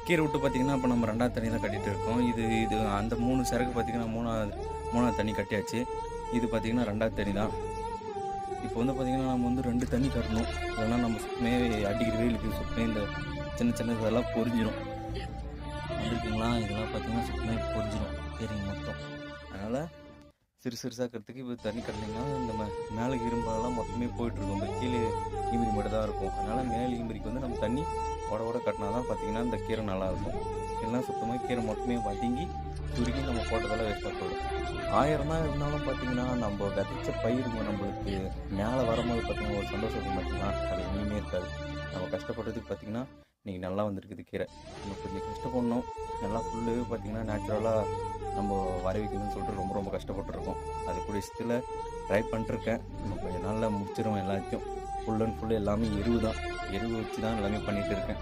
கீரை விட்டு பார்த்தீங்கன்னா, இப்போ நம்ம 2வது தண்ணி தான் கட்டிட்டு இருக்கோம். இது இது அந்த 3 சரக்கு பார்த்தீங்கன்னா 3வது தண்ணி கட்டியாச்சு. இது பார்த்தீங்கன்னா 2வது தண்ணி தான். இப்போ வந்து பார்த்தீங்கன்னா, நம்ம வந்து 2 தண்ணி கட்டணும். இல்லைன்னா நம்ம சுத்தமே அடிக்கிற வெயிலுக்கு சுத்தமே இந்த சின்ன சின்ன இதெல்லாம் பொரிஞ்சிரும். வந்துருக்குங்களா? இதெல்லாம் பார்த்தீங்கன்னா சுத்தமே பொரிஞ்சிரும் கீரைங்க மொத்தம். அதனால் சிறுசாக இருக்கிறதுக்கு இப்போ தண்ணி கட்டலைங்கன்னா இந்த மேலே இரும்பெல்லாம் மொத்தமே போயிட்டுருக்கும். இந்த கீழே ஈமரி மட்டும் தான் இருக்கும். அதனால் மேலே ஈமரிக்கு வந்து நம்ம தண்ணி ஓட கட்டினா தான் பார்த்தீங்கன்னா இந்த கீரை நல்லாயிருக்கும். இல்லைன்னா சுத்தமாக கீரை மொத்தமே வதங்கி சுருக்கி நம்ம போட்டதெல்லாம் வேஸ்ட்டாக போயிடும். 1000 தான் இருந்தாலும் பார்த்தீங்கன்னா நம்ம விதைச்ச பயிருங்க நம்மளுக்கு மேலே வரும்போது பார்த்தீங்கன்னா ஒரு சந்தோஷம் இருக்கும் பார்த்தீங்கன்னா அது எங்கேயுமே இருக்காது. நம்ம கஷ்டப்படுறதுக்கு பார்த்தீங்கன்னா இன்றைக்கி நல்லா வந்திருக்குது கீரை. நம்ம கொஞ்சம் கஷ்டப்படணும். நல்லா ஃபுல்லு பார்த்தீங்கன்னா நேச்சுரலாக நம்ம வர வைக்கணும்னு சொல்லிட்டு ரொம்ப ரொம்ப கஷ்டப்பட்டுருக்கோம். அது கூட விஷயத்தில் ட்ரை பண்ணிட்டுருக்கேன். நம்ம கொஞ்சம் நாளில் முடிச்சிடும் எல்லாத்தையும். ஃபுல் அண்ட் ஃபுல் எல்லாமே எருவு தான். எருவு வச்சு தான் எல்லாமே பண்ணிகிட்டு இருக்கேன்.